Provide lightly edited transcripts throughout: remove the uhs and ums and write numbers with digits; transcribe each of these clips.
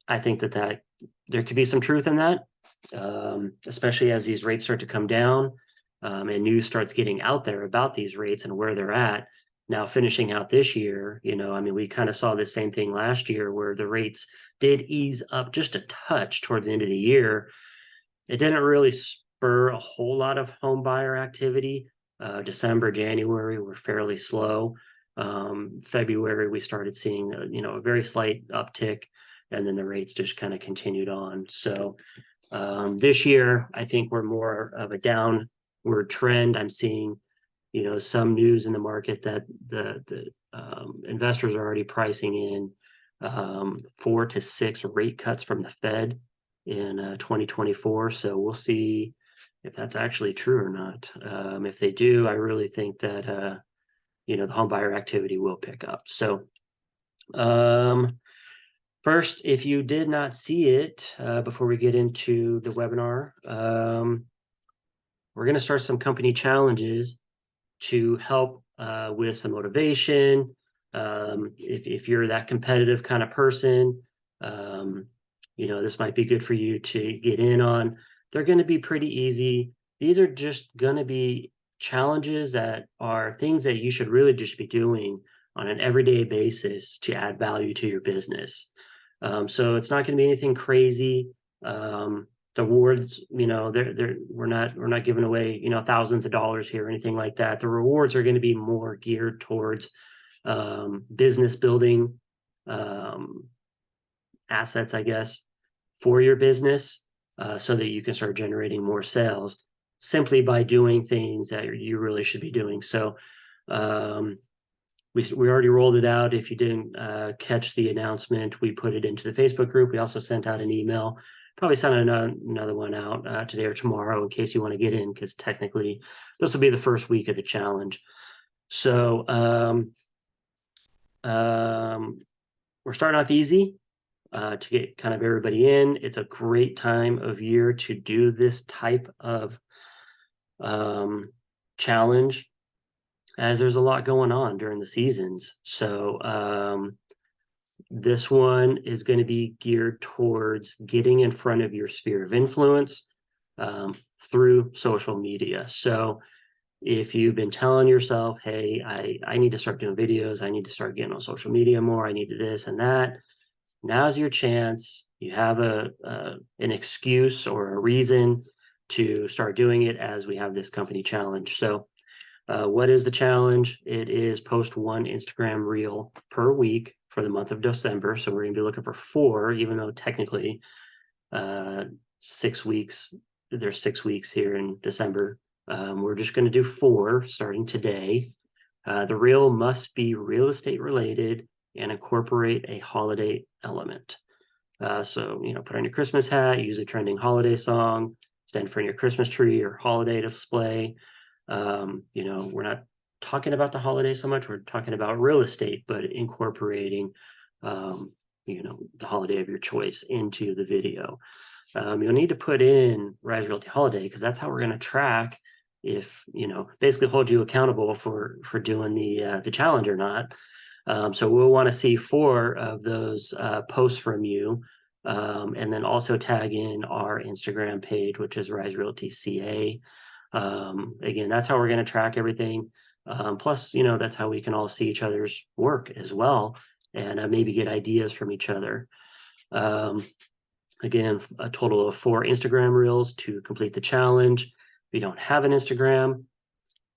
I think that there could be some truth in that, especially as these rates start to come down, and news starts getting out there about these rates and where they're at. Now, finishing out this year, I mean, we kind of saw the same thing last year where the rates did ease up just a touch towards the end of the year. It didn't really spur a whole lot of home buyer activity. December, January were fairly slow. February, we started seeing a very slight uptick, and then the rates just kind of continued on. So this year, I think we're more of a downward trend. I'm seeing, some news in the market that the investors are already pricing in 4 to 6 rate cuts from the Fed in 2024. So we'll see if that's actually true or not. If they do, I really think that the home buyer activity will pick up. So first, if you did not see it before we get into the webinar, we're going to start some company challenges to help with some motivation. If you're that competitive kind of person, this might be good for you to get in on. They're going to be pretty easy. These are just going to be challenges that are things that you should really just be doing on an everyday basis to add value to your business. So it's not going to be anything crazy. The rewards, we're not giving away, thousands of dollars here or anything like that. The rewards are going to be more geared towards business building assets, I guess, for your business, so that you can start generating more sales simply by doing things that you really should be doing. So we already rolled it out. If you didn't catch the announcement, we put it into the Facebook group. We also sent out an email. Probably send another one out today or tomorrow in case you want to get in, because technically this will be the first week of the challenge. So we're starting off easy to get kind of everybody in. It's a great time of year to do this type of challenge, as there's a lot going on during the seasons. So this one is going to be geared towards getting in front of your sphere of influence through social media. So if you've been telling yourself, hey, I need to start doing videos, I need to start getting on social media more, I need this and that, now's your chance. You have an excuse or a reason to start doing it, as we have this company challenge. So what is the challenge? It is post 1 Instagram reel per week for the month of December. So we're going to be looking for 4, even though technically 6 weeks, there's 6 weeks here in December. We're just going to do 4 starting today. The reel must be real estate related and incorporate a holiday element. So, put on your Christmas hat, use a trending holiday song, stand in front of your Christmas tree or holiday display. We're not talking about the holiday so much. We're talking about real estate, but incorporating, the holiday of your choice into the video. You'll need to put in Rise Realty Holiday, because that's how we're going to track if, basically hold you accountable for doing the challenge or not. So we'll want to see 4 of those posts from you, and then also tag in our Instagram page, which is Rise Realty CA. Again, that's how we're going to track everything. Plus, that's how we can all see each other's work as well, and maybe get ideas from each other. Again, a total of 4 Instagram reels to complete the challenge. If you don't have an Instagram,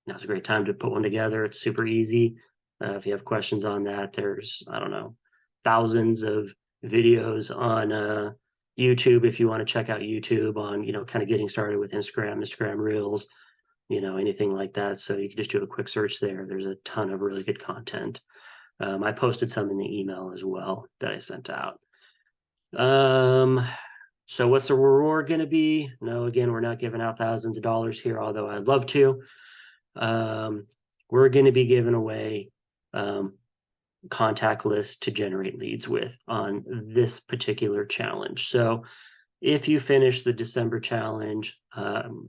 now's a great time to put one together. It's super easy. If you have questions on that, there's, I don't know, thousands of videos on YouTube if you want to check out YouTube on, kind of getting started with Instagram Reels, anything like that. So you can just do a quick search there. There's a ton of really good content. I posted some in the email as well that I sent out. So what's the reward going to be? No, again, we're not giving out thousands of dollars here, although I'd love to. We're going to be giving away contact lists to generate leads with on this particular challenge. So if you finish the December challenge,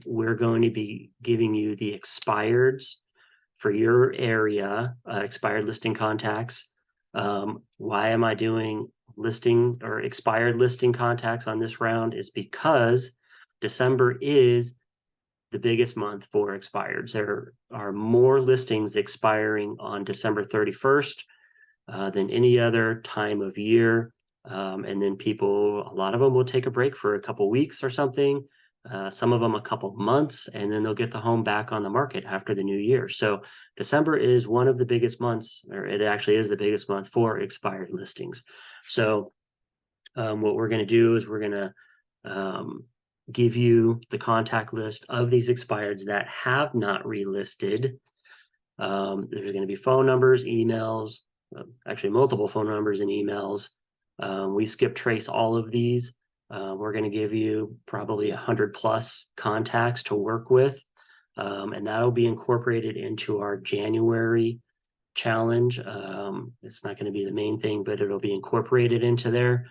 we're going to be giving you the expireds for your area, expired listing contacts. Why am I doing listing or expired listing contacts on this round is because December is the biggest month for expireds. There are more listings expiring on December 31st than any other time of year. And then people, a lot of them will take a break for a couple weeks or something. Some of them a couple months, and then they'll get the home back on the market after the new year. So December is one of the biggest months, or it actually is the biggest month for expired listings. So what we're going to do is we're going to give you the contact list of these expireds that have not relisted. There's going to be phone numbers, emails, actually multiple phone numbers and emails. We skip trace all of these. We're going to give you probably 100+ contacts to work with, and that'll be incorporated into our January challenge. It's not going to be the main thing, but it'll be incorporated into there.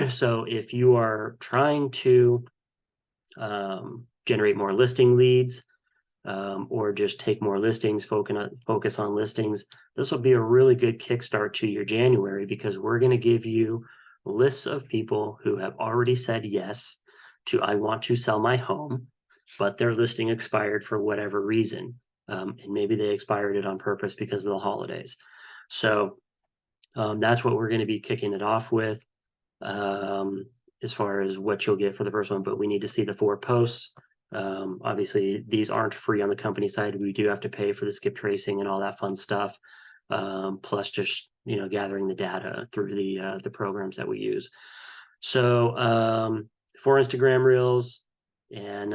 So if you are trying to generate more listing leads, or just take more listings, focus on listings, this will be a really good kickstart to your January, because we're going to give you lists of people who have already said yes to, I want to sell my home, but their listing expired for whatever reason. And maybe they expired it on purpose because of the holidays. So that's what we're going to be kicking it off with, as far as what you'll get for the first one. But we need to see the 4 posts. Obviously, these aren't free on the company side. We do have to pay for the skip tracing and all that fun stuff, plus just gathering the data through the programs that we use. So 4 Instagram reels, and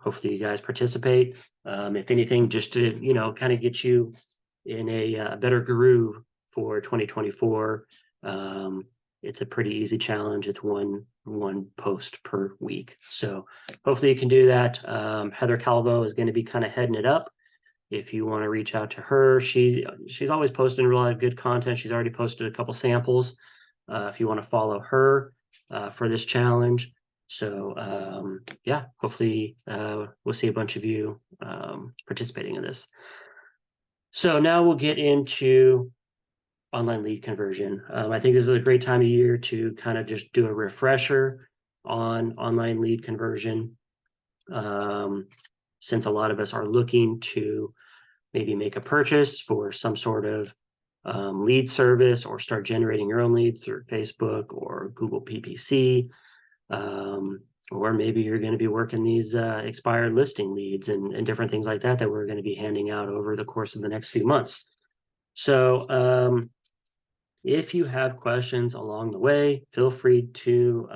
hopefully you guys participate. If anything, just to kind of get you in a better groove for 2024. It's a pretty easy challenge. It's one post per week. So hopefully you can do that. Heather Calvo is going to be kind of heading it up. If you want to reach out to her, she's always posting a lot of good content. She's already posted a couple samples. If you want to follow her for this challenge. So yeah, hopefully we'll see a bunch of you participating in this. So now we'll get into online lead conversion. I think this is a great time of year to kind of just do a refresher on online lead conversion. Since a lot of us are looking to maybe make a purchase for some sort of lead service, or start generating your own leads through Facebook or Google PPC, or maybe you're going to be working these expired listing leads and different things like that we're going to be handing out over the course of the next few months. So if you have questions along the way, feel free to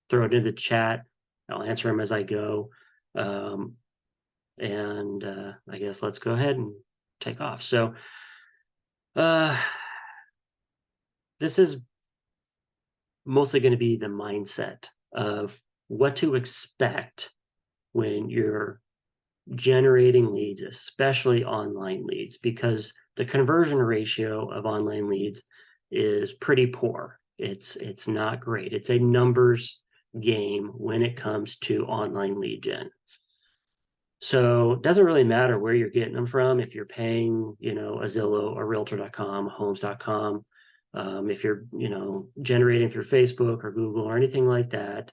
throw it in the chat. I'll answer them as I go. And I guess let's go ahead and take off. So this is mostly going to be the mindset of what to expect when you're generating leads, especially online leads, because the conversion ratio of online leads is pretty poor. It's not great. It's a numbers game when it comes to online lead gen. So it doesn't really matter where you're getting them from. If you're paying, a Zillow or Realtor.com, Homes.com, if you're, generating through Facebook or Google or anything like that,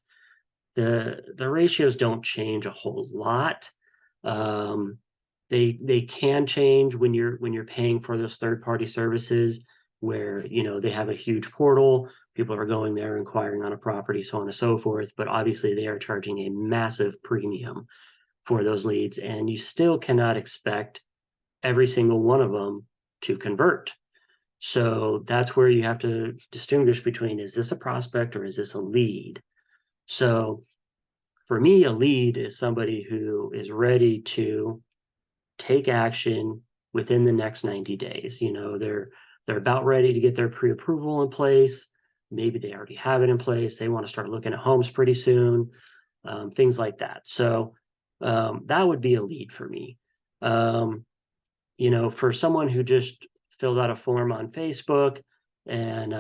the ratios don't change a whole lot. They can change when you're paying for those third-party services, where they have a huge portal, people are going there inquiring on a property, so on and so forth. But obviously they are charging a massive premium for those leads, and you still cannot expect every single one of them to convert. So that's where you have to distinguish between, is this a prospect or is this a lead? So for me, a lead is somebody who is ready to take action within the next 90 days. They're about ready to get their pre-approval in place. Maybe they already have it in place. They want to start looking at homes pretty soon, things like that. So that would be a lead for me. For someone who just filled out a form on Facebook and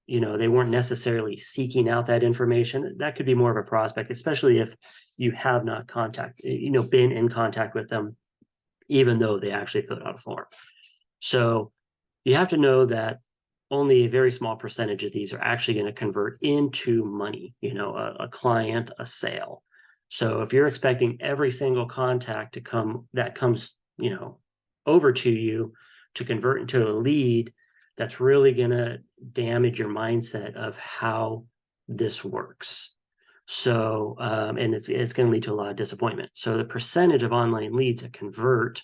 they weren't necessarily seeking out that information, that could be more of a prospect, especially if you have not been in contact with them, even though they actually filled out a form. So you have to know that only a very small percentage of these are actually going to convert into money, a client, a sale. So if you're expecting every single contact that comes, over to you to convert into a lead, that's really going to damage your mindset of how this works. So, and it's going to lead to a lot of disappointment. So the percentage of online leads that convert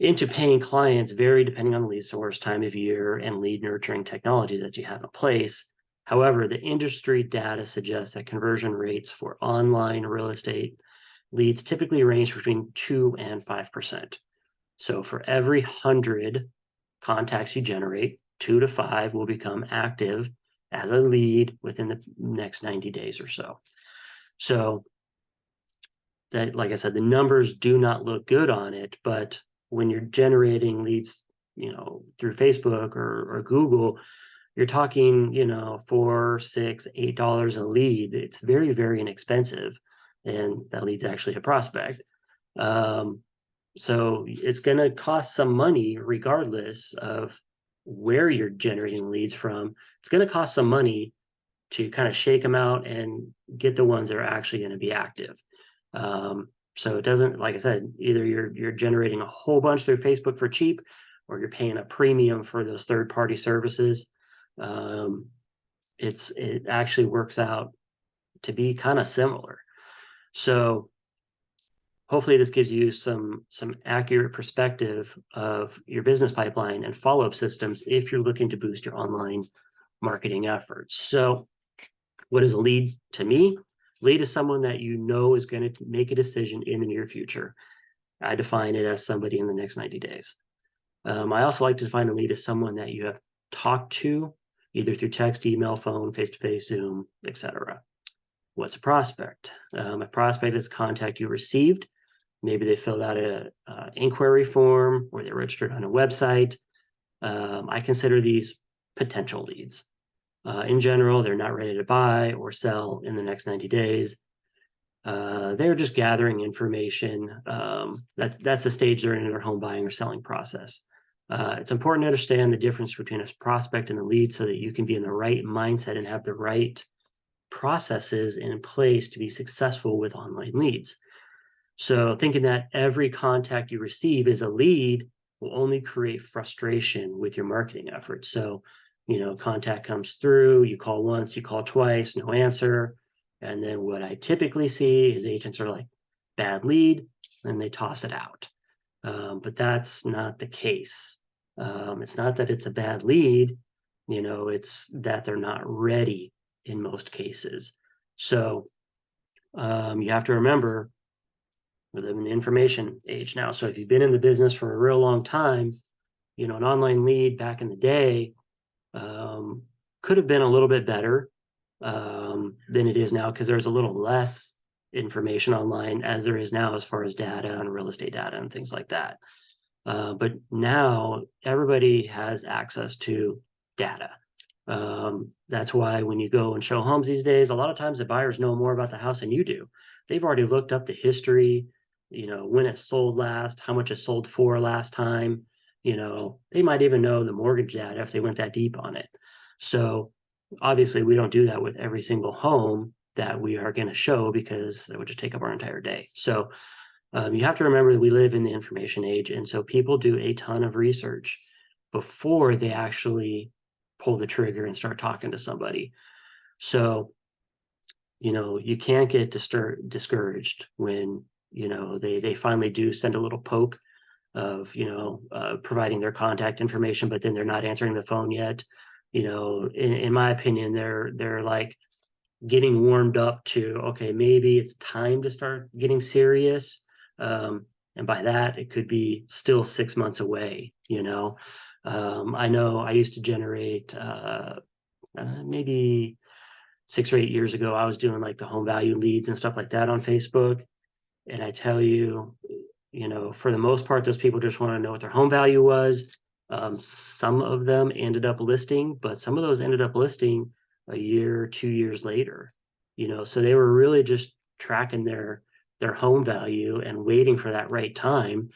into paying clients vary depending on the lead source, time of year, and lead nurturing technologies that you have in place. However, the industry data suggests that conversion rates for online real estate leads typically range between 2 and 5%. So for every 100 contacts you generate, 2 to 5 will become active as a lead within the next 90 days or so. So that, like I said, the numbers do not look good on it, but when you're generating leads, through Facebook or Google, you're talking, $4, $6, $8 a lead. It's very, very inexpensive. And that lead's actually a prospect. So it's going to cost some money regardless of where you're generating leads from. It's going to cost some money to kind of shake them out and get the ones that are actually going to be active. So it doesn't, like I said, either you're generating a whole bunch through Facebook for cheap, or you're paying a premium for those third-party services. It actually works out to be kind of similar. So hopefully this gives you some accurate perspective of your business pipeline and follow-up systems if you're looking to boost your online marketing efforts. So what is a lead to me? Lead is someone that you know is going to make a decision in the near future. I define it as somebody in the next 90 days. I also like to define a lead as someone that you have talked to, either through text, email, phone, face-to-face, Zoom, etc. What's a prospect? A prospect is a contact you received. Maybe they filled out an inquiry form, or they're registered on a website. I consider these potential leads. In general, they're not ready to buy or sell in the next 90 days. They're just gathering information. That's the stage they're in their home buying or selling process. It's important to understand the difference between a prospect and a lead so that you can be in the right mindset and have the right processes in place to be successful with online leads. So thinking that every contact you receive is a lead will only create frustration with your marketing efforts. So, contact comes through, you call once, you call twice, no answer. And then what I typically see is agents are like, bad lead, and they toss it out. But that's not the case. It's not that it's a bad lead, it's that they're not ready in most cases. So you have to remember, we live in the information age now. So if you've been in the business for a real long time, an online lead back in the day could have been a little bit better than it is now, because there's a little less information online as there is now as far as data and real estate data and things like that. But now everybody has access to data. That's why when you go and show homes these days, a lot of times the buyers know more about the house than you do. They've already looked up the history, when it sold last, how much it sold for last time. They might even know the mortgage data if they went that deep on it. So obviously we don't do that with every single home that we are going to show, because it would just take up our entire day. So you have to remember that we live in the information age. And so people do a ton of research before they actually pull the trigger and start talking to somebody. So, you can't get discouraged when, they finally do send a little poke of, providing their contact information, but then they're not answering the phone yet. In my opinion, they're like getting warmed up to, okay, maybe it's time to start getting serious. And by that, it could be still 6 months away. I know I used to generate maybe 6 or 8 years ago, I was doing like the home value leads and stuff like that on Facebook. And I tell you, for the most part, those people just want to know what their home value was. Some of them ended up listing, but some of those ended up listing a year, 2 years later. So they were really just tracking their home value and waiting for that right time.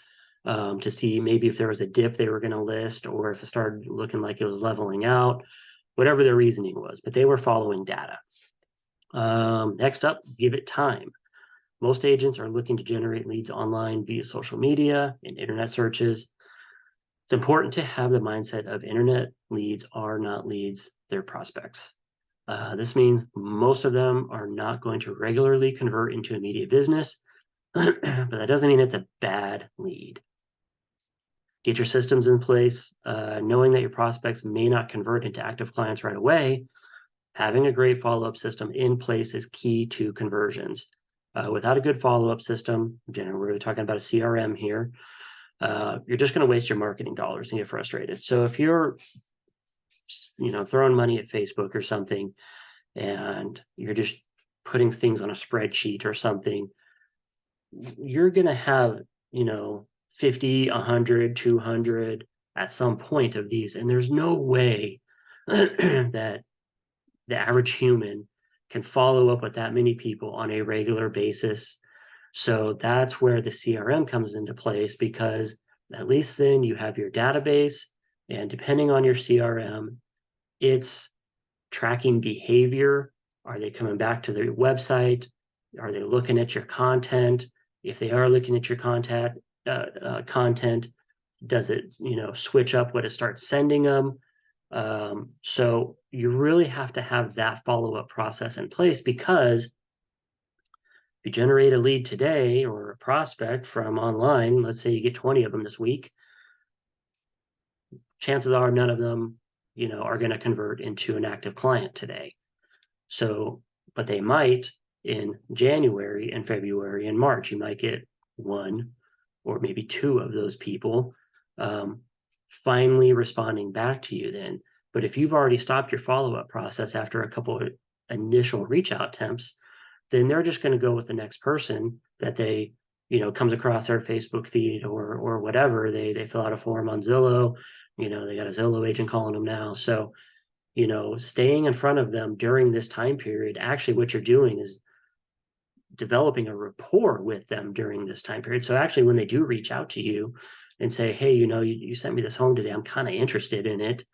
to see maybe if there was a dip they were going to list, or if it started looking like it was leveling out, whatever their reasoning was, but they were following data. Next up, give it time. Most agents are looking to generate leads online via social media and internet searches. It's important to have the mindset of internet leads are not leads, they're prospects. This means most of them are not going to regularly convert into immediate business, but that doesn't mean it's a bad lead. Get your systems in place. Knowing that your prospects may not convert into active clients right away, having a great follow-up system in place is key to conversions. Without a good follow-up system, generally we're really talking about a CRM here, you're just going to waste your marketing dollars and get frustrated. So if you're, throwing money at Facebook or something, and you're just putting things on a spreadsheet or something, you're going to have, 50, 100, 200 at some point of these. And there's no way that the average human can follow up with that many people on a regular basis. So that's where the CRM comes into place, because at least then you have your database, and depending on your CRM, it's tracking behavior. Are they coming back to their website? Are they looking at your content? If they are looking at your content, does it, switch up what it starts sending them? So you really have to have that follow-up process in place, because if you generate a lead today or a prospect from online, let's say you get 20 of them this week, chances are none of them, are going to convert into an active client today. So, but they might in January and February and March. You might get one or maybe two of those people finally responding back to you then. But if you've already stopped your follow-up process after a couple of initial reach out attempts, then they're just going to go with the next person that they, comes across their Facebook feed or whatever. They fill out a form on Zillow, they got a Zillow agent calling them now. So, staying in front of them during this time period, actually what you're doing is developing a rapport with them during this time period. So actually when they do reach out to you and say, hey, you sent me this home today, I'm kind of interested in it.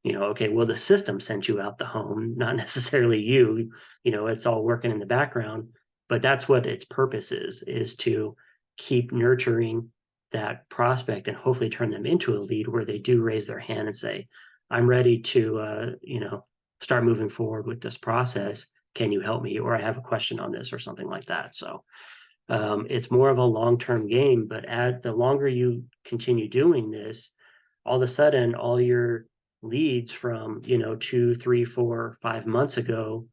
Okay, well, the system sent you out the home, not necessarily you. It's all working in the background, but that's what its purpose is to keep nurturing that prospect and hopefully turn them into a lead where they do raise their hand and say, I'm ready to, start moving forward with this process. Can you help me? Or I have a question on this or something like that. So it's more of a long-term game, but the longer you continue doing this, all of a sudden, all your leads from, 2, 3, 4, 5 months ago,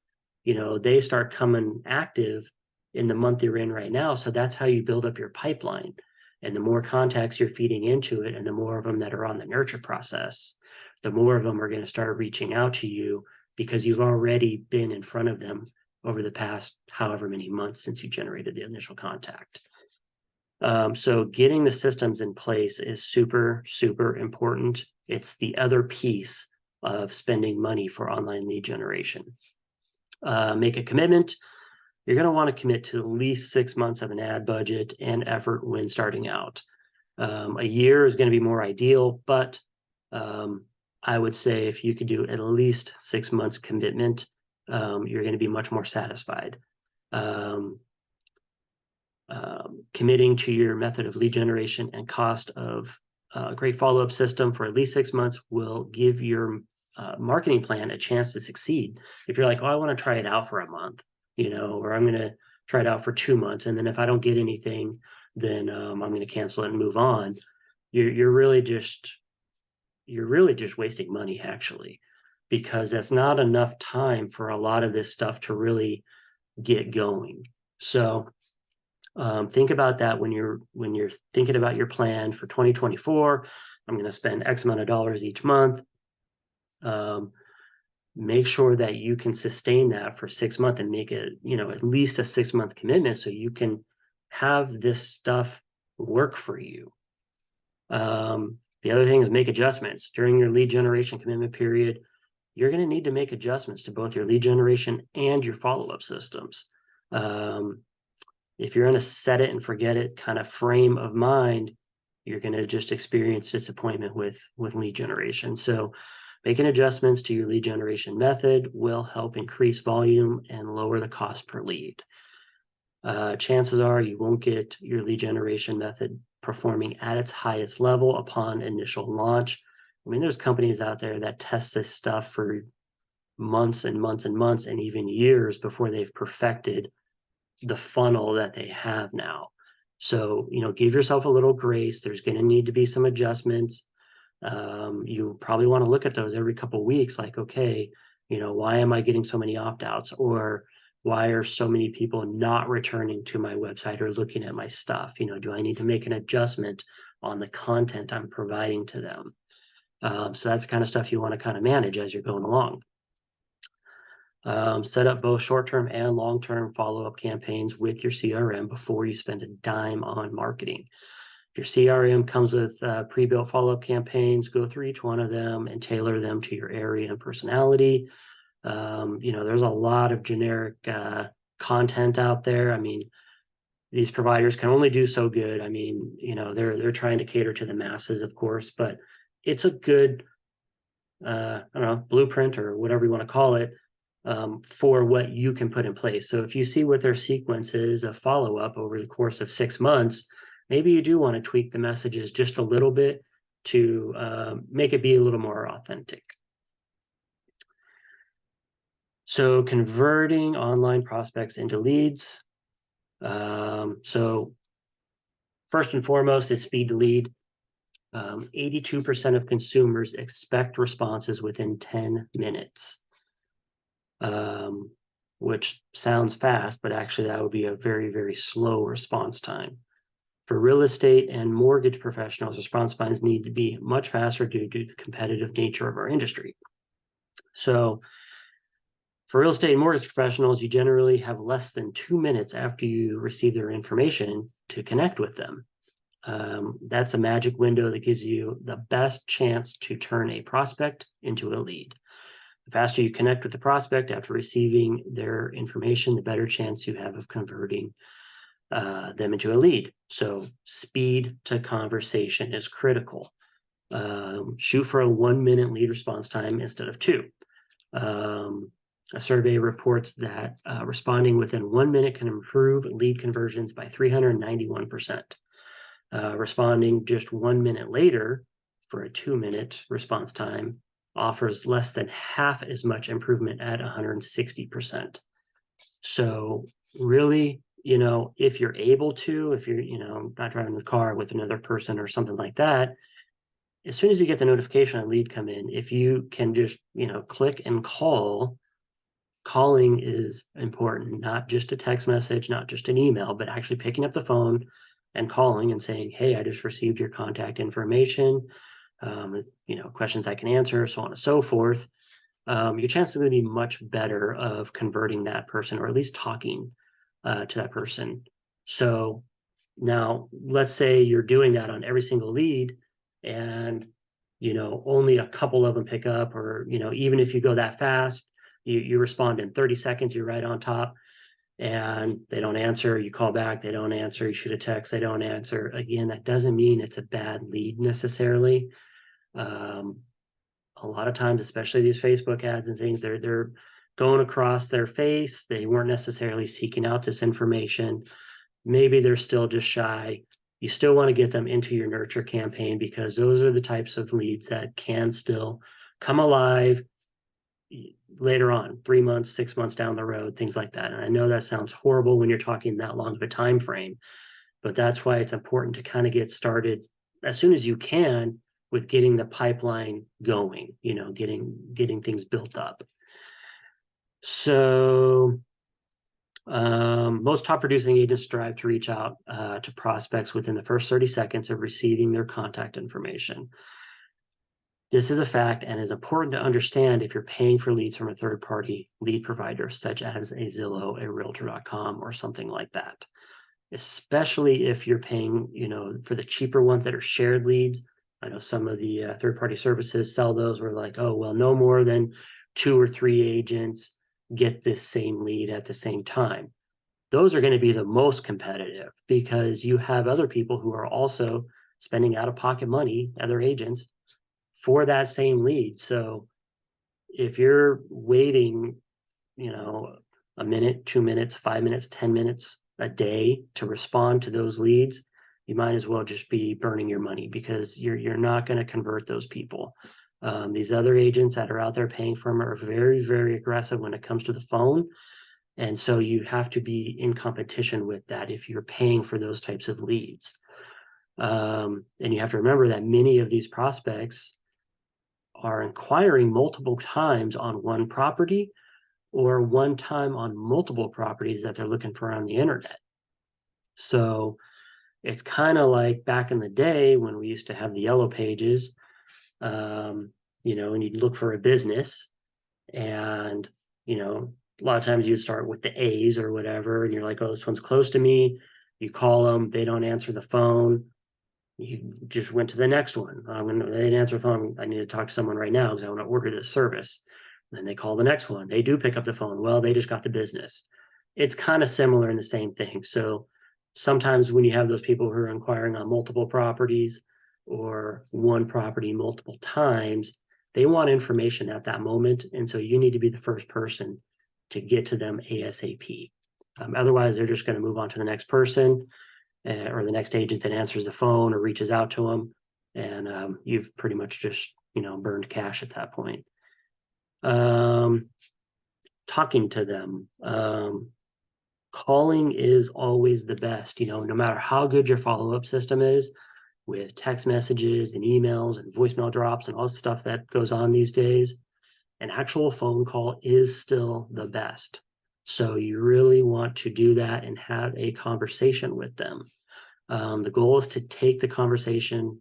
they start coming active in the month you're in right now. So that's how you build up your pipeline. And the more contacts you're feeding into it, and the more of them that are on the nurture process, the more of them are going to start reaching out to you, because you've already been in front of them over the past however many months since you generated the initial contact. So getting the systems in place is super, super important. It's the other piece of spending money for online lead generation. Make a commitment. You're going to want to commit to at least 6 months of an ad budget and effort when starting out. A year is going to be more ideal, but I would say if you could do at least 6 months commitment, you're going to be much more satisfied. Committing to your method of lead generation and cost of a great follow-up system for at least 6 months will give your marketing plan a chance to succeed. If you're like, oh, I want to try it out for a month, or I'm going to try it out for 2 months, and then if I don't get anything, then I'm going to cancel it and move on. You're really just wasting money, actually, because that's not enough time for a lot of this stuff to really get going. So think about that when you're thinking about your plan for 2024. I'm going to spend X amount of dollars each month. Make sure that you can sustain that for 6 months and make it, at least a 6 month commitment, so you can have this stuff work for you. The other thing is make adjustments during your lead generation commitment period. You're going to need to make adjustments to both your lead generation and your follow-up systems. If you're in a set it and forget it kind of frame of mind, you're going to just experience disappointment with lead generation. So making adjustments to your lead generation method will help increase volume and lower the cost per lead. Chances are you won't get your lead generation method performing at its highest level upon initial launch. I mean, there's companies out there that test this stuff for months and months and months and even years before they've perfected the funnel that they have now. So, give yourself a little grace. There's going to need to be some adjustments. You probably want to look at those every couple of weeks, like, okay, why am I getting so many opt-outs? Or why are so many people not returning to my website or looking at my stuff? Do I need to make an adjustment on the content I'm providing to them? So that's the kind of stuff you want to kind of manage as you're going along. Set up both short-term and long-term follow-up campaigns with your CRM before you spend a dime on marketing. If your CRM comes with pre-built follow-up campaigns, go through each one of them and tailor them to your area and personality. There's a lot of generic content out there. I mean, these providers can only do so good. I mean, they're trying to cater to the masses, of course, but it's a good, I don't know, blueprint or whatever you want to call it, for what you can put in place. So if you see what their sequence is of follow-up over the course of 6 months, maybe you do want to tweak the messages just a little bit to make it be a little more authentic. So converting online prospects into leads. So first and foremost is speed to lead. 82% of consumers expect responses within 10 minutes. Which sounds fast, but actually that would be a very, very slow response time. For real estate and mortgage professionals, response times need to be much faster due to the competitive nature of our industry. So for real estate and mortgage professionals, you generally have less than 2 minutes after you receive their information to connect with them. That's a magic window that gives you the best chance to turn a prospect into a lead. The faster you connect with the prospect after receiving their information, the better chance you have of converting them into a lead. So speed to conversation is critical. Shoot for a 1-minute lead response time instead of 2. A survey reports that responding within 1 minute can improve lead conversions by 391%. Responding just 1 minute later for a 2-minute response time offers less than half as much improvement at 160%. So really, if you're able to, if you're, not driving the car with another person or something like that, as soon as you get the notification on lead come in, if you can just, click and call, calling is important, not just a text message, not just an email, but actually picking up the phone and calling and saying, hey, I just received your contact information, questions I can answer, so on and so forth. Your chances are going to be much better of converting that person, or at least talking to that person. So now let's say you're doing that on every single lead and, only a couple of them pick up, or, even if you go that fast, you respond in 30 seconds, you're right on top, and they don't answer, you call back, they don't answer, you shoot a text, they don't answer. Again, that doesn't mean it's a bad lead necessarily. A lot of times, especially these Facebook ads and things, they're going across their face. They weren't necessarily seeking out this information. Maybe they're still just shy. You still want to get them into your nurture campaign, because those are the types of leads that can still come alive later on, 3 months, 6 months down the road, things like that. And I know that sounds horrible when you're talking that long of a time frame, but that's why it's important to kind of get started as soon as you can with getting the pipeline going, getting things built up. So most top producing agents strive to reach out to prospects within the first 30 seconds of receiving their contact information. This is a fact and is important to understand if you're paying for leads from a third-party lead provider, such as a Zillow, a Realtor.com, or something like that. Especially if you're paying, for the cheaper ones that are shared leads. I know some of the third-party services sell those where like, oh, well, no more than 2 or 3 agents get this same lead at the same time. Those are going to be the most competitive, because you have other people who are also spending out-of-pocket money, other agents, for that same lead. So if you're waiting, a minute, 2 minutes, 5 minutes, 10 minutes a day to respond to those leads, you might as well just be burning your money, because you're not going to convert those people. These other agents that are out there paying for them are very, very aggressive when it comes to the phone. And so you have to be in competition with that if you're paying for those types of leads. And you have to remember that many of these prospects are inquiring multiple times on one property, or one time on multiple properties that they're looking for on the internet. So it's kind of like back in the day when we used to have the yellow pages, and you'd look for a business, and, a lot of times you'd start with the A's or whatever, and you're like, oh, this one's close to me. You call them, they don't answer the phone. You just went to the next one. They didn't answer the phone. I need to talk to someone right now because I want to order this service. And then they call the next one. They do pick up the phone. Well, they just got the business. It's kind of similar in the same thing. So sometimes when you have those people who are inquiring on multiple properties or one property multiple times, they want information at that moment. And so you need to be the first person to get to them ASAP. Otherwise, they're just going to move on to the next person, or the next agent that answers the phone or reaches out to them. And you've pretty much just, burned cash at that point. Talking to them. Calling is always the best, no matter how good your follow-up system is with text messages and emails and voicemail drops and all the stuff that goes on these days. An actual phone call is still the best. So you really want to do that and have a conversation with them. The goal is to take the conversation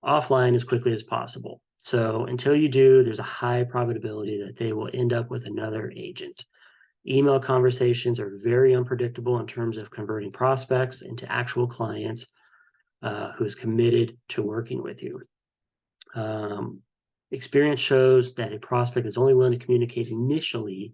offline as quickly as possible. So until you do, there's a high probability that they will end up with another agent. Email conversations are very unpredictable in terms of converting prospects into actual clients who is committed to working with you. Experience shows that a prospect is only willing to communicate initially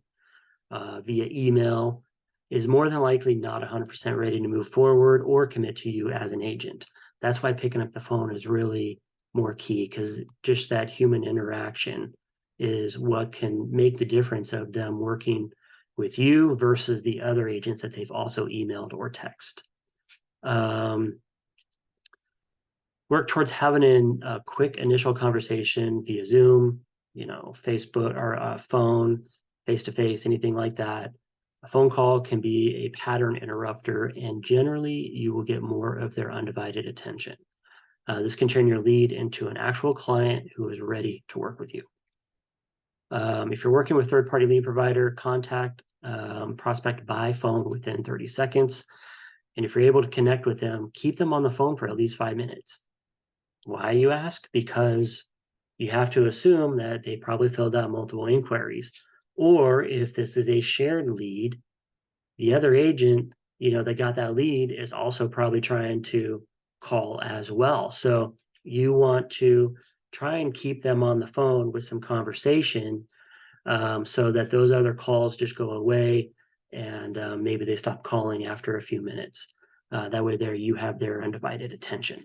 via email is more than likely not 100% ready to move forward or commit to you as an agent. That's why picking up the phone is really more key, because just that human interaction is what can make the difference of them working with you versus the other agents that they've also emailed or text. Work towards having a quick initial conversation via Zoom, Facebook, or phone, face-to-face, anything like that. A phone call can be a pattern interrupter, and generally you will get more of their undivided attention. This can turn your lead into an actual client who is ready to work with you. If you're working with third-party lead provider, contact prospect by phone within 30 seconds. And if you're able to connect with them, keep them on the phone for at least 5 minutes. Why, you ask? Because you have to assume that they probably filled out multiple inquiries. Or if this is a shared lead, the other agent, that got that lead is also probably trying to call as well. So you want to try and keep them on the phone with some conversation, so that those other calls just go away, and maybe they stop calling after a few minutes. That way there you have their undivided attention.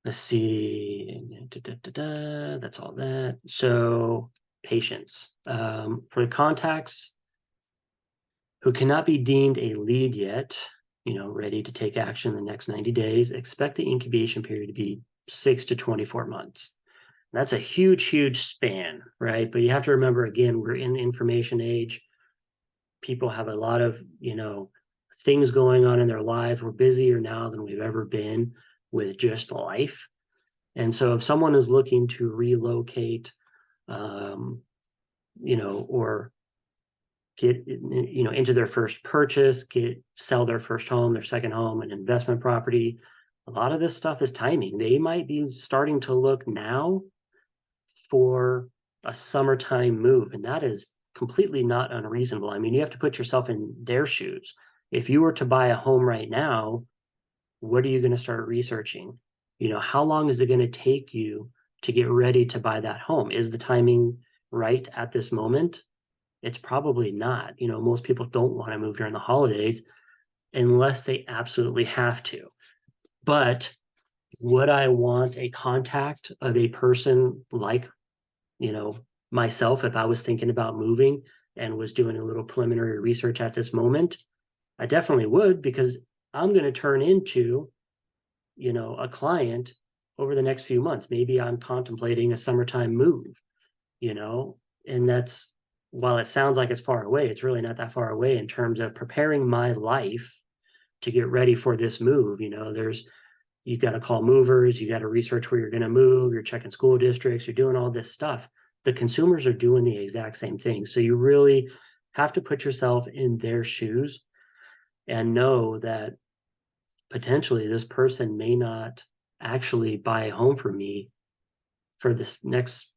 Let's see. That's all that. So patience. For the contacts who cannot be deemed a lead yet, ready to take action in the next 90 days, expect the incubation period to be 6 to 24 months. That's a huge, huge span, right? But you have to remember, again, we're in the information age. People have a lot of, things going on in their lives. We're busier now than we've ever been with just life. And so if someone is looking to relocate, or get, into their first purchase, sell their first home, their second home, an investment property, a lot of this stuff is timing. They might be starting to look now for a summertime move, and that is completely not unreasonable. I mean, you have to put yourself in their shoes. If you were to buy a home right now, what are you going to start researching? How long is it going to take you to get ready to buy that home? Is the timing right at this moment? It's probably not. Most people don't want to move during the holidays. unless they absolutely have to. But would I want a contact of a person like, myself, if I was thinking about moving and was doing a little preliminary research at this moment? I definitely would, because I'm going to turn into, a client over the next few months. Maybe I'm contemplating a summertime move, you know, and that's, while it sounds like it's far away, it's really not that far away in terms of preparing my life to get ready for this move. You got to call movers, you got to research where you're going to move, you're checking school districts, you're doing all this stuff. The consumers are doing the exact same thing. So you really have to put yourself in their shoes and know that potentially this person may not actually buy a home from me for this next,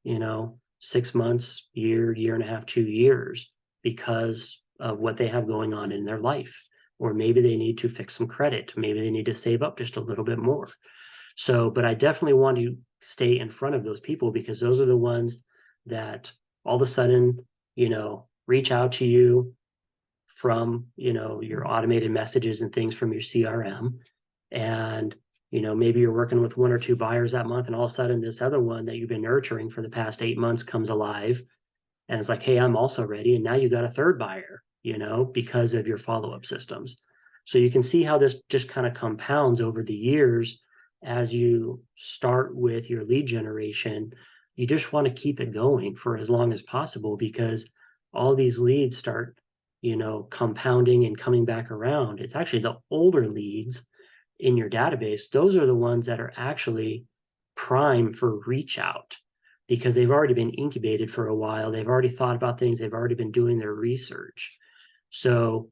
6 months, year and a half, 2 years, because of what they have going on in their life. Or maybe they need to fix some credit. Maybe they need to save up just a little bit more. So, but I definitely want to stay in front of those people, because those are the ones that all of a sudden, reach out to you from, your automated messages and things from your CRM. And, maybe you're working with 1 or 2 buyers that month, and all of a sudden this other one that you've been nurturing for the past 8 months comes alive. And it's like, hey, I'm also ready. And now you got a third buyer, because of your follow-up systems. So you can see how this just kind of compounds over the years. As you start with your lead generation, you just want to keep it going for as long as possible, because all these leads start, compounding and coming back around. It's actually the older leads in your database. Those are the ones that are actually prime for reach out, because they've already been incubated for a while. They've already thought about things. They've already been doing their research. So,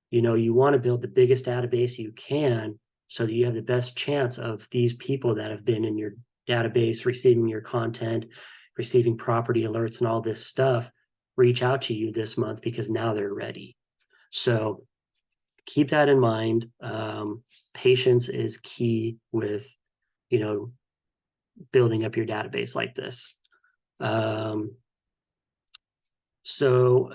you want to build the biggest database you can, so that you have the best chance of these people that have been in your database, receiving your content, receiving property alerts and all this stuff, reach out to you this month because now they're ready. So keep that in mind. Patience is key with, building up your database like this. So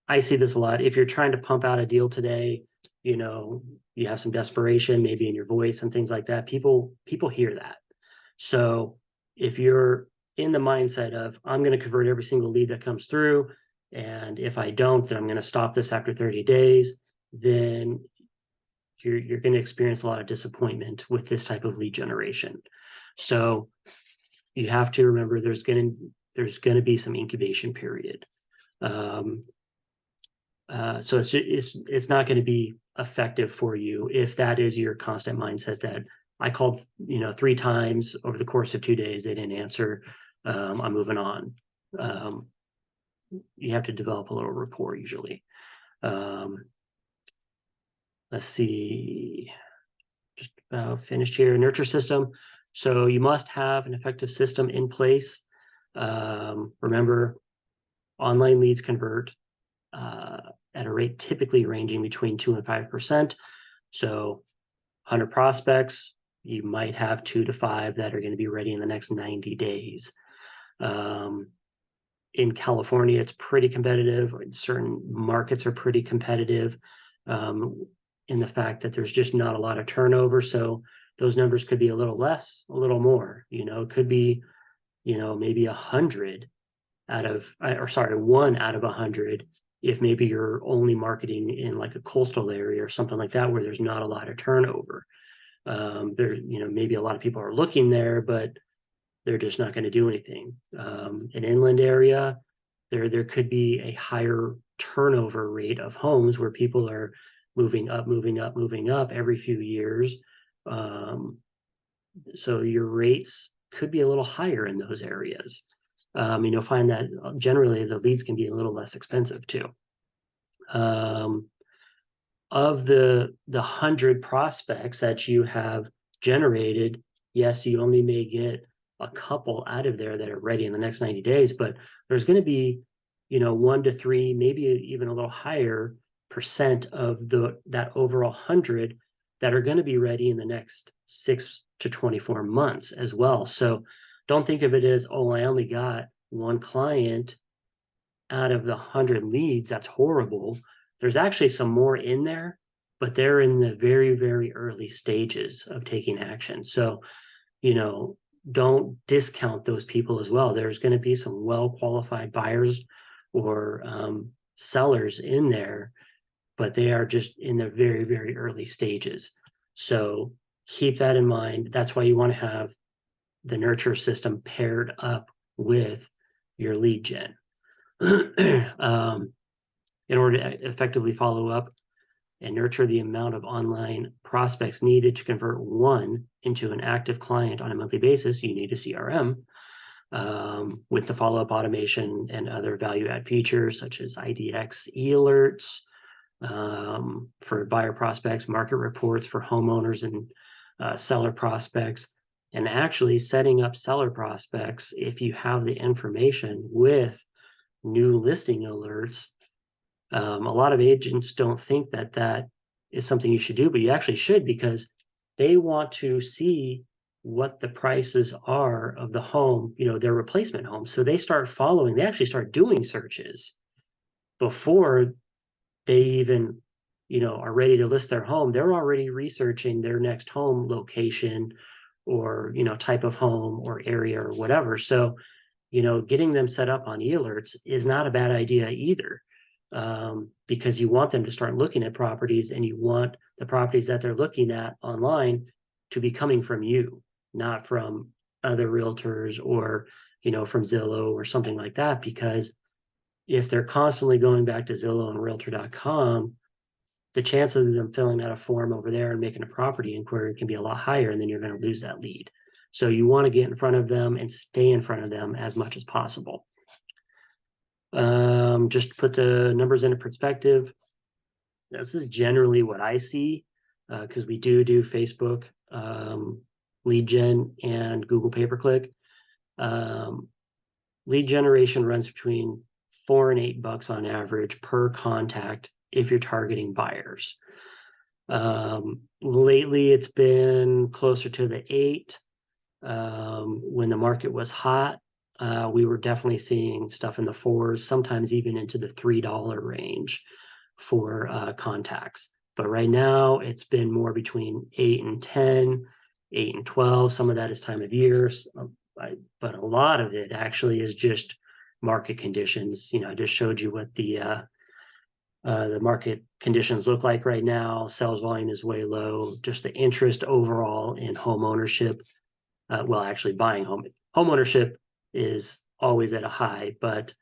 I see this a lot. If you're trying to pump out a deal today, you have some desperation maybe in your voice and things like that. People hear that. So if you're in the mindset of, I'm going to convert every single lead that comes through, and if I don't, then I'm going to stop this after 30 days, then you're going to experience a lot of disappointment with this type of lead generation. So you have to remember there's going to be some incubation period. So it's not going to be effective for you if that is your constant mindset, that I called 3 times over the course of 2 days, they didn't answer, I'm moving on. You have to develop a little rapport usually. Let's see, just about finished here. Nurture system. So you must have an effective system in place. Remember, online leads convert at a rate typically ranging between 2 and 5%. So 100 prospects, you might have 2 to 5 that are going to be ready in the next 90 days. In California, it's pretty competitive. Certain markets are pretty competitive, in the fact that there's just not a lot of turnover. So those numbers could be a little less, a little more. It could be, maybe 100 out of, or sorry, 1 out of 100, if maybe you're only marketing in like a coastal area or something like that, where there's not a lot of turnover. Maybe a lot of people are looking there, but they're just not going to do anything. An inland area, there could be a higher turnover rate of homes where people are moving up every few years. So your rates could be a little higher in those areas. You'll find that generally the leads can be a little less expensive too. Of the 100 prospects that you have generated, yes, you only may get a couple out of there that are ready in the next 90 days, but there's going to be, 1 to 3, maybe even a little higher percent of that overall 100 that are going to be ready in the next 6 to 24 months as well. So don't think of it as, oh, I only got 1 client out of the 100 leads. That's horrible. There's actually some more in there but they're in the very, very early stages of taking action. So, don't discount those people as well. There's going to be some well-qualified buyers or sellers in there, but they are just in the very, very early stages. So keep that in mind. That's why you want to have the nurture system paired up with your lead gen. In order to effectively follow up and nurture the amount of online prospects needed to convert one into an active client on a monthly basis, you need a CRM with the follow-up automation and other value-add features such as IDX e-alerts for buyer prospects, market reports for homeowners and seller prospects, and actually setting up seller prospects if you have the information with new listing alerts. A lot of agents don't think that that is something you should do, but you actually should, because they want to see what the prices are of the home, their replacement home. So they actually start doing searches before they even, are ready to list their home. They're already researching their next home location or, type of home or area or whatever. So, getting them set up on e-alerts is not a bad idea either, because you want them to start looking at properties, and you want the properties that they're looking at online to be coming from you, not from other realtors or, from Zillow or something like that. Because if they're constantly going back to Zillow and Realtor.com, the chances of them filling out a form over there and making a property inquiry can be a lot higher, and then you're going to lose that lead. So you want to get in front of them and stay in front of them as much as possible. Just to put the numbers into perspective, this is generally what I see, because we do Facebook lead gen and Google pay-per-click. Lead generation runs between $4 and $8 on average per contact if you're targeting buyers. Lately, it's been closer to the 8. When the market was hot, we were definitely seeing stuff in the 4s, sometimes even into the $3 range for contacts. But right now, it's been more between 8 and 10, 8 and 12. Some of that is time of year, but a lot of it actually is just market conditions. I just showed you what the market conditions look like right now. Sales volume is way low. Just the interest overall in home ownership. Actually buying home ownership is always at a high, but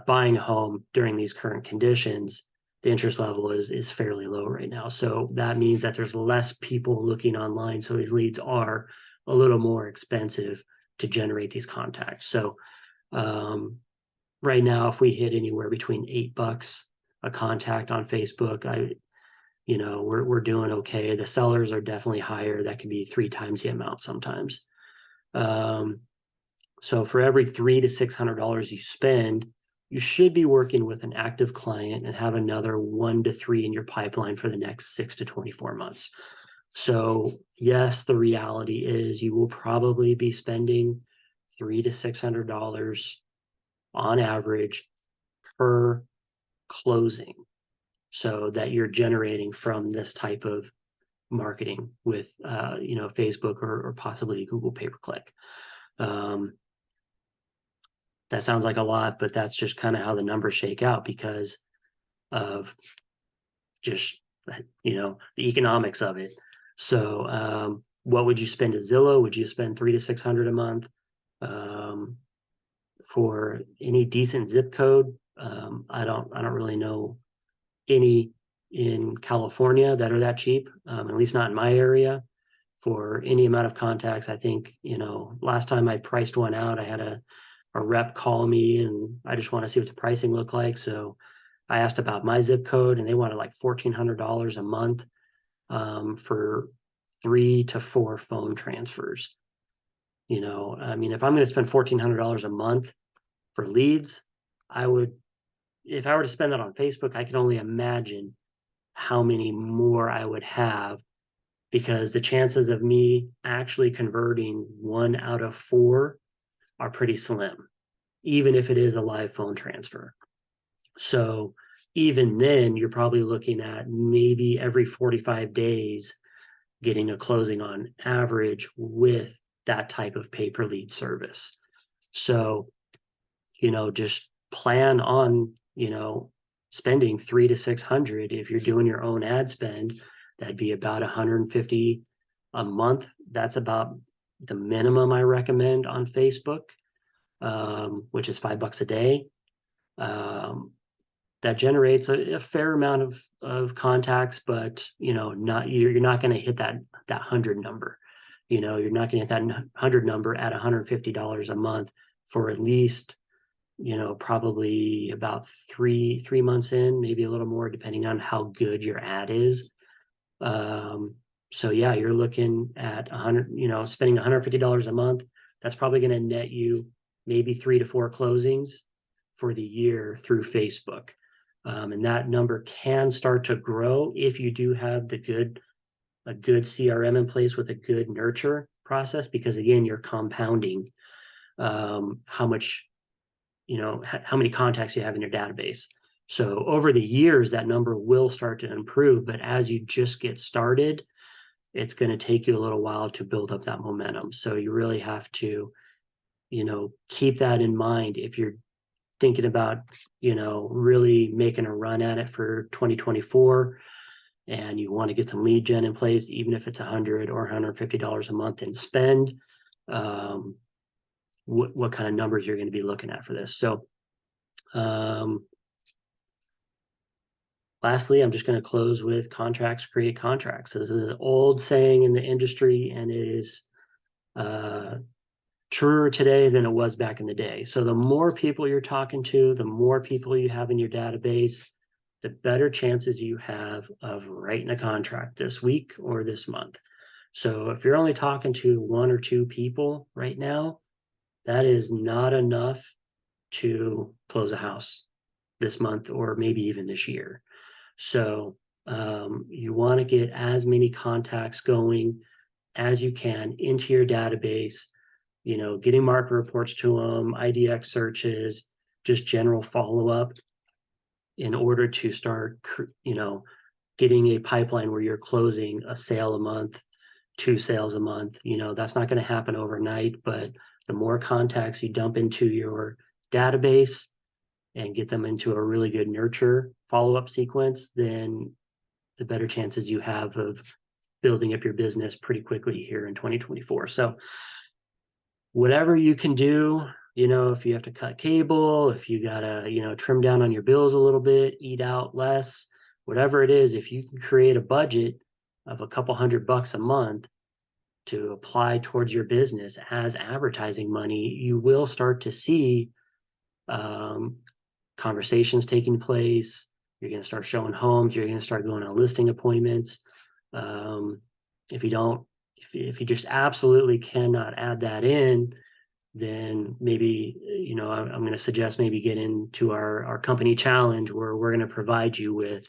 buying a home during these current conditions, the interest level is fairly low right now. So that means that there's less people looking online. So these leads are a little more expensive to generate these contacts. So right now, if we hit anywhere between $8 a contact on Facebook, we're doing okay. The sellers are definitely higher. That can be 3 times the amount sometimes. So for every $300 to $600 you spend, you should be working with an active client and have another 1 to 3 in your pipeline for the next 6 to 24 months. So yes, the reality is you will probably be spending $300 to $600 on average per closing, so that you're generating from this type of marketing with Facebook or possibly Google pay-per-click. That sounds like a lot, but that's just kind of how the numbers shake out because of just the economics of it. So what would you spend at Zillow? Would you spend $300 to $600 a month? For any decent zip code, I don't really know any in California that are that cheap, at least not in my area. For any amount of contacts, I think, last time I priced one out, I had a rep call me, and I just want to see what the pricing looked like. So I asked about my zip code, and they wanted like $1,400 a month for 3 to 4 phone transfers. If I'm going to spend $1,400 a month for leads, if I were to spend that on Facebook, I can only imagine how many more I would have, because the chances of me actually converting 1 out of 4 are pretty slim, even if it is a live phone transfer. So even then, you're probably looking at maybe every 45 days getting a closing on average with that type of pay-per-lead service. So, just plan on, spending 300 to 600. If you're doing your own ad spend, that'd be about 150 a month. That's about the minimum I recommend on Facebook, which is $5 a day. That generates a fair amount of contacts, but you're not going to hit that 100 number. You're not going to hit that 100 number at $150 a month for at least probably about three months in, maybe a little more, depending on how good your ad is. So yeah, you're looking at spending $150 a month. That's probably going to net you maybe 3 to 4 closings for the year through Facebook. And that number can start to grow if you do have a good CRM in place with a good nurture process, because again, you're compounding how many contacts you have in your database. So over the years, that number will start to improve, but as you just get started, it's going to take you a little while to build up that momentum. So you really have to, keep that in mind if you're thinking about, really making a run at it for 2024, and you want to get some lead gen in place, even if it's $100 or $150 a month in spend, what kind of numbers you're going to be looking at for this. So lastly, I'm just going to close with contracts create contracts. This is an old saying in the industry, and it is truer today than it was back in the day. So the more people you're talking to, the more people you have in your database, the better chances you have of writing a contract this week or this month. So if you're only talking to 1 or 2 people right now, that is not enough to close a house this month or maybe even this year. So you want to get as many contacts going as you can into your database, getting market reports to them, IDX searches, just general follow-up in order to start, getting a pipeline where you're closing a sale a month, 2 sales a month. That's not going to happen overnight, but the more contacts you dump into your database and get them into a really good nurture follow-up sequence, then the better chances you have of building up your business pretty quickly here in 2024. So whatever you can do, if you have to cut cable, if you gotta, trim down on your bills a little bit, eat out less, whatever it is, if you can create a budget of a couple $100 a month to apply towards your business as advertising money, you will start to see conversations taking place. You're going to start showing homes. You're going to start going on listing appointments. If you just absolutely cannot add that in, then maybe, I'm going to suggest maybe get into our company challenge, where we're going to provide you with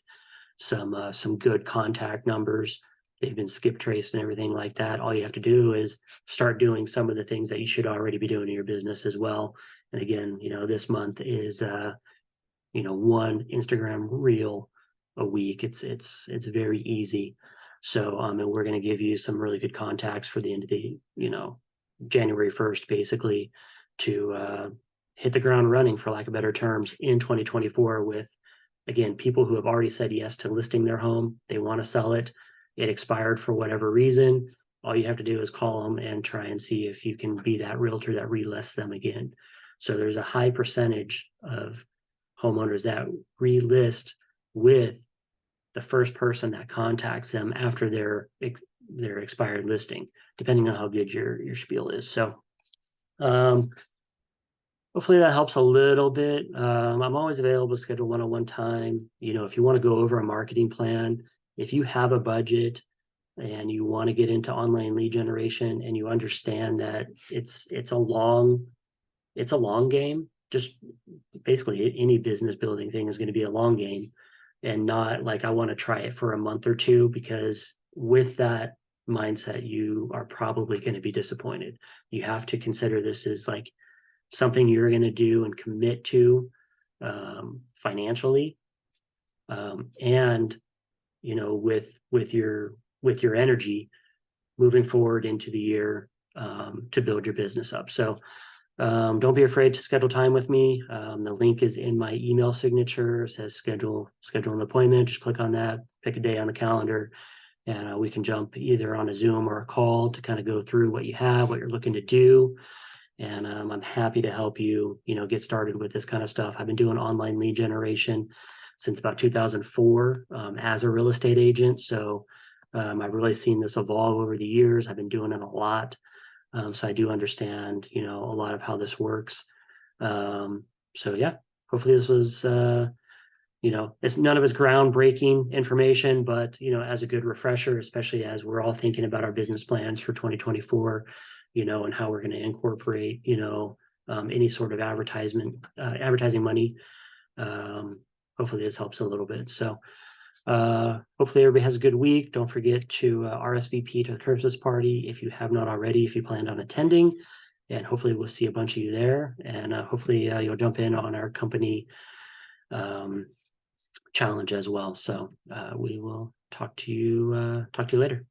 some good contact numbers. They've been skip traced and everything like that. All you have to do is start doing some of the things that you should already be doing in your business as well. And again, this month is, 1 Instagram reel a week. It's very easy. So, and we're going to give you some really good contacts for the end of the, January 1st, basically, to hit the ground running, for lack of better terms, in 2024 with, again, people who have already said yes to listing their home. They want to sell it. It expired for whatever reason. All you have to do is call them and try and see if you can be that realtor that relists them again. So there's a high percentage of homeowners that relist with the first person that contacts them after their expired listing, depending on how good your spiel is. So hopefully that helps a little bit. I'm always available to schedule one-on-one time. If you want to go over a marketing plan, if you have a budget and you want to get into online lead generation, and you understand that it's a long game. Just basically any business building thing is going to be a long game, and not like I want to try it for a month or 2, because with that mindset, you are probably going to be disappointed. You have to consider this as like something you're going to do and commit to financially. and with your energy moving forward into the year to build your business up. So don't be afraid to schedule time with me. The link is in my email signature. It says schedule an appointment. Just click on that, pick a day on the calendar, and we can jump either on a Zoom or a call to kind of go through what you have, what you're looking to do. And I'm happy to help you, get started with this kind of stuff. I've been doing online lead generation since about 2004 as a real estate agent. So I've really seen this evolve over the years. I've been doing it a lot. So I do understand, a lot of how this works. So yeah, hopefully this was, it's none of it's groundbreaking information, but, as a good refresher, especially as we're all thinking about our business plans for 2024, and how we're going to incorporate, any sort of advertising money. Hopefully this helps a little bit. So hopefully everybody has a good week. Don't forget to RSVP to the Christmas party if you have not already, if you planned on attending, and hopefully we'll see a bunch of you there. And hopefully you'll jump in on our company challenge as well. So we will talk to you later.